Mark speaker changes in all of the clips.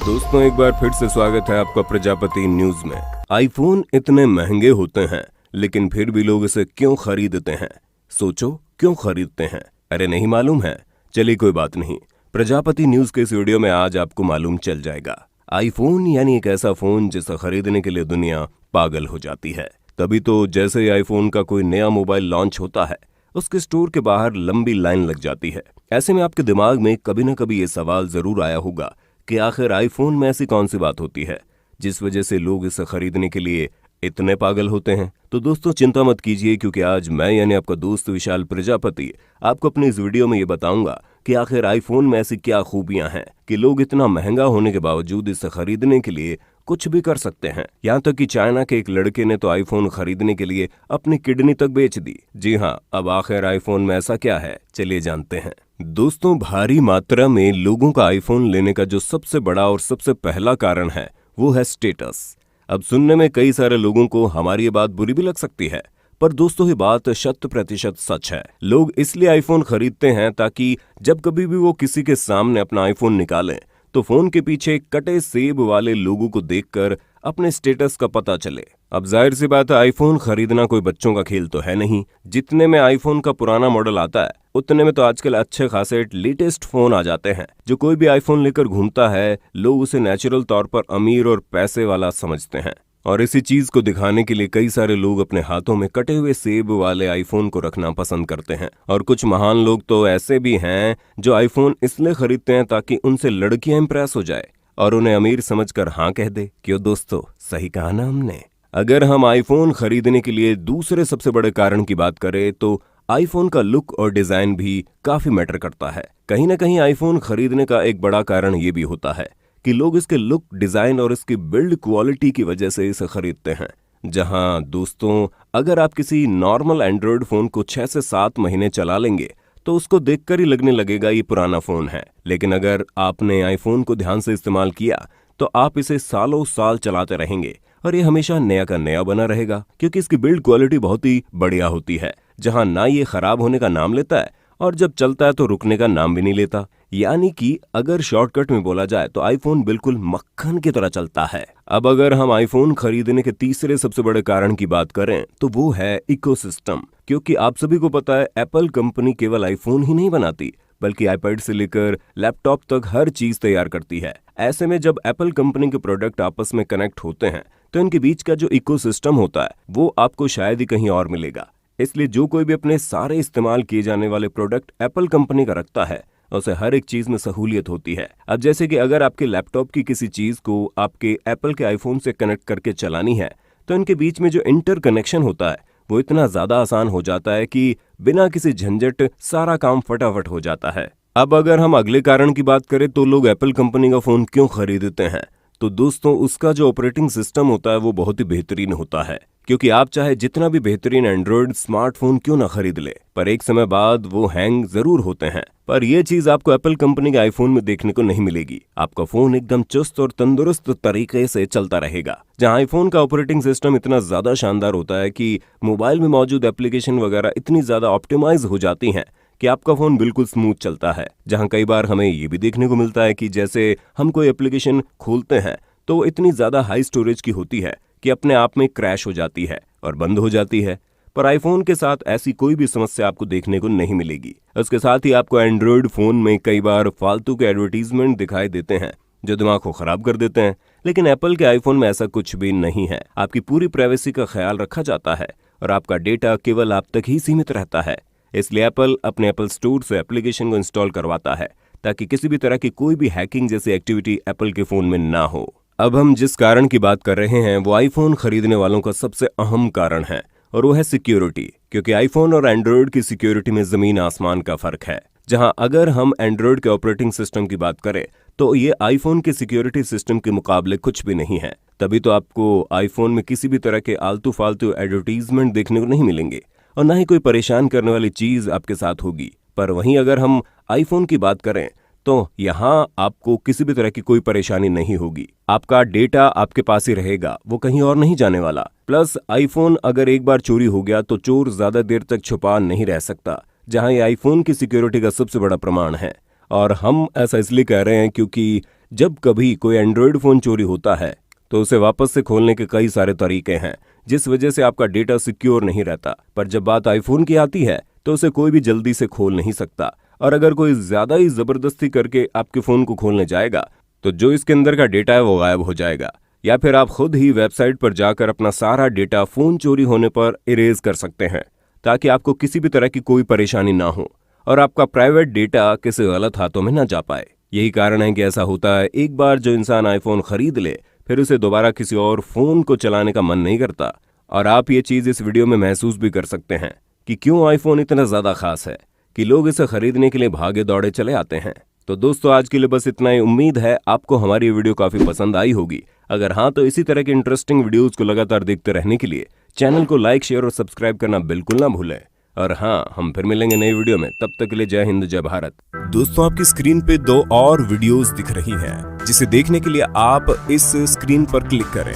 Speaker 1: दोस्तों, एक बार फिर से स्वागत है आपका प्रजापति न्यूज में। आईफोन इतने महंगे होते हैं, लेकिन फिर भी लोग इसे क्यों खरीदते हैं? सोचो, क्यों खरीदते हैं? अरे नहीं मालूम है? चलिए कोई बात नहीं, प्रजापति न्यूज के इस वीडियो में आज आपको मालूम चल जाएगा। आईफोन यानी एक ऐसा फोन जिसे खरीदने के लिए दुनिया पागल हो जाती है। तभी तो जैसे ही आईफोन का कोई नया मोबाइल लॉन्च होता है, उसके स्टोर के बाहर लंबी लाइन लग जाती है। ऐसे में आपके दिमाग में कभी न कभी ये सवाल जरूर आया होगा कि आखिर आईफोन में ऐसी कौन सी बात होती है जिस वजह से लोग इसे खरीदने के लिए इतने पागल होते हैं। तो दोस्तों, चिंता मत कीजिए, क्योंकि आज मैं यानी आपका दोस्त विशाल प्रजापति आपको अपनी इस वीडियो में ये बताऊंगा कि आखिर आईफोन में ऐसी क्या खूबियां हैं कि लोग इतना महंगा होने के बावजूद इसे खरीदने के लिए कुछ भी कर सकते हैं। यहाँ तक कि चाइना के एक लड़के ने तो आईफोन खरीदने के लिए अपनी किडनी तक बेच दी। जी हाँ, अब आखिर आईफोन में ऐसा क्या है, चलिए जानते हैं। दोस्तों, भारी मात्रा में लोगों का आईफोन लेने का जो सबसे बड़ा और सबसे पहला कारण है वो है स्टेटस। अब सुनने में कई सारे लोगों को हमारी ये बात बुरी भी लग सकती है, पर दोस्तों ये बात 100% सच है। लोग इसलिए आईफोन खरीदते हैं ताकि जब कभी भी वो किसी के सामने अपना आईफोन निकालें तो फोन के पीछे कटे सेब वाले लोगों को देखकर अपने स्टेटस का पता चले। अब जाहिर सी बात है, आईफोन खरीदना कोई बच्चों का खेल तो है नहीं। जितने में आईफोन का पुराना मॉडल आता है, उतने में तो आजकल अच्छे खासे लेटेस्ट फोन आ जाते हैं। जो कोई भी आईफोन लेकर घूमता है, लोग उसे नेचुरल तौर पर अमीर और पैसे वाला समझते हैं। और इसी चीज को दिखाने के लिए कई सारे लोग अपने हाथों में कटे हुए सेब वाले आईफोन को रखना पसंद करते हैं। और कुछ महान लोग तो ऐसे भी हैं जो आईफोन इसलिए खरीदते हैं ताकि उनसे लड़कियां इंप्रेस हो जाए और उन्हें अमीर समझकर हाँ कह दे। क्यों दोस्तों, सही कहा ना हमने? अगर हम आईफोन खरीदने के लिए दूसरे सबसे बड़े कारण की बात करें तो आईफोन का लुक और डिजाइन भी काफी मैटर करता है। कहीं ना कहीं आईफोन खरीदने का एक बड़ा कारण ये भी होता है कि लोग इसके लुक, डिजाइन और इसकी बिल्ड क्वालिटी की वजह से इसे खरीदते हैं। जहां दोस्तों, अगर आप किसी नॉर्मल एंड्रॉयड फोन को 6 से 7 महीने चला लेंगे तो उसको देखकर ही लगने लगेगा ये पुराना फोन है। लेकिन अगर आपने आईफोन को ध्यान से इस्तेमाल किया तो आप इसे सालों साल चलाते रहेंगे और ये हमेशा नया का नया बना रहेगा, क्योंकि इसकी बिल्ड क्वालिटी बहुत ही बढ़िया होती है। जहां ना ये खराब होने का नाम लेता है और जब चलता है तो रुकने का नाम भी नहीं लेता। यानी कि अगर शॉर्टकट में बोला जाए तो आईफोन बिल्कुल मक्खन की तरह चलता है। अब अगर हम आईफोन खरीदने के तीसरे सबसे बड़े कारण की बात करें तो वो है इकोसिस्टम। क्योंकि आप सभी को पता है, एप्पल कंपनी केवल आईफोन ही नहीं बनाती, बल्कि आईपैड से लेकर लैपटॉप तक हर चीज तैयार करती है। ऐसे में जब एप्पल कंपनी के प्रोडक्ट आपस में कनेक्ट होते हैं तो इनके बीच का जो इकोसिस्टम होता है वो आपको शायद ही कहीं और मिलेगा। इसलिए जो कोई भी अपने सारे इस्तेमाल किए जाने वाले प्रोडक्ट एप्पल कंपनी का रखता है, उसे हर एक चीज में सहूलियत होती है। अब जैसे कि अगर आपके लैपटॉप की किसी चीज को आपके एप्पल के आईफोन से कनेक्ट करके चलानी है तो इनके बीच में जो इंटर कनेक्शन होता है वो इतना ज्यादा आसान हो जाता है कि बिना किसी झंझट सारा काम फटाफट हो जाता है। अब अगर हम अगले कारण की बात करें तो लोग एप्पल कंपनी का फोन क्यों खरीदते हैं, तो दोस्तों उसका जो ऑपरेटिंग सिस्टम होता है वो बहुत ही बेहतरीन होता है। क्योंकि आप चाहे जितना भी बेहतरीन एंड्रॉयड स्मार्टफोन क्यों ना खरीद ले, पर एक समय बाद वो हैंग जरूर होते हैं। पर यह चीज आपको एप्पल कंपनी के आईफोन में देखने को नहीं मिलेगी। आपका फोन एकदम चुस्त और तंदुरुस्त तरीके से चलता रहेगा। जहां आईफोन का ऑपरेटिंग सिस्टम इतना ज्यादा शानदार होता है कि मोबाइल में मौजूद एप्लीकेशन वगैरह इतनी ज्यादा ऑप्टिमाइज हो जाती हैं कि आपका फोन बिल्कुल स्मूथ चलता है। जहां कई बार हमें ये भी देखने को मिलता है कि जैसे हम कोई एप्लीकेशन खोलते हैं तो वो इतनी ज्यादा हाई स्टोरेज की होती है कि अपने आप में क्रैश हो जाती है और बंद हो जाती है। पर आईफोन के साथ ऐसी कोई भी समस्या आपको देखने को नहीं मिलेगी। उसके साथ ही आपको एंड्रॉयड फोन में कई बार फालतू के एडवर्टीजमेंट दिखाई देते हैं जो दिमाग को खराब कर देते हैं, लेकिन एप्पल के आईफोन में ऐसा कुछ भी नहीं है। आपकी पूरी प्राइवेसी का ख्याल रखा जाता है और आपका डेटा केवल आप तक ही सीमित रहता है। इसलिए एप्पल अपने एप्पल स्टोर से एप्लीकेशन को इंस्टॉल करवाता है ताकि किसी भी तरह की कोई भी हैकिंग जैसी एक्टिविटी एप्पल के फोन में ना हो। अब हम जिस कारण की बात कर रहे हैं वो आईफोन खरीदने वालों का सबसे अहम कारण है, और वो है सिक्योरिटी। क्योंकि आईफोन और एंड्रॉयड की सिक्योरिटी में जमीन आसमान का फर्क है। जहां अगर हम एंड्रॉयड के ऑपरेटिंग सिस्टम की बात करें तो ये आईफोन के सिक्योरिटी सिस्टम के मुकाबले कुछ भी नहीं है। तभी तो आपको आईफोन में किसी भी तरह के आलतू फालतू एडवर्टीजमेंट देखने को नहीं मिलेंगे और ना ही कोई परेशान करने वाली चीज आपके साथ होगी। पर वहीं अगर हम आईफोन की बात करें तो यहाँ आपको किसी भी तरह की कोई परेशानी नहीं होगी। आपका डेटा आपके पास ही रहेगा, वो कहीं और नहीं जाने वाला। प्लस आईफोन अगर एक बार चोरी हो गया तो चोर ज्यादा देर तक छुपा नहीं रह सकता, जहां ये आईफोन की सिक्योरिटी का सबसे बड़ा प्रमाण है। और हम ऐसा इसलिए कह रहे हैं क्योंकि जब कभी कोई एंड्रॉयड फ़ोन चोरी होता है तो उसे वापस से खोलने के कई सारे तरीके हैं, जिस वजह से आपका डेटा सिक्योर नहीं रहता। पर जब बात आईफोन की आती है तो उसे कोई भी जल्दी से खोल नहीं सकता, और अगर कोई ज़्यादा ही ज़बरदस्ती करके आपके फ़ोन को खोलने जाएगा तो जो इसके अंदर का डेटा है वो गायब हो जाएगा, या फिर आप खुद ही वेबसाइट पर जाकर अपना सारा डेटा फ़ोन चोरी होने पर इरेज कर सकते हैं, ताकि आपको किसी भी तरह की कोई परेशानी ना हो और आपका प्राइवेट डेटा किसी गलत हाथों में ना जा पाए। यही कारण है कि ऐसा होता है, एक बार जो इंसान आईफोन खरीद ले फिर उसे दोबारा किसी और फ़ोन को चलाने का मन नहीं करता। और आप ये चीज़ इस वीडियो में महसूस भी कर सकते हैं कि क्यों आईफोन इतना ज़्यादा खास है कि लोग इसे खरीदने के लिए भागे दौड़े चले आते हैं। तो दोस्तों, आज के लिए बस इतना ही। उम्मीद है आपको हमारी ये वीडियो काफ़ी पसंद आई होगी। अगर हाँ तो इसी तरह के इंटरेस्टिंग वीडियोज़ को लगातार देखते रहने के लिए चैनल को लाइक, शेयर और सब्सक्राइब करना बिल्कुल ना भूलें। और हाँ, हम फिर मिलेंगे नई वीडियो में, तब तक के लिए जय हिंद, जय भारत।
Speaker 2: दोस्तों, आपकी स्क्रीन पे 2 और वीडियोस दिख रही हैं, जिसे देखने के लिए आप इस स्क्रीन पर क्लिक करें।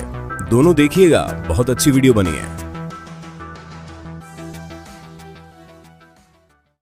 Speaker 2: दोनों देखिएगा, बहुत अच्छी वीडियो बनी है।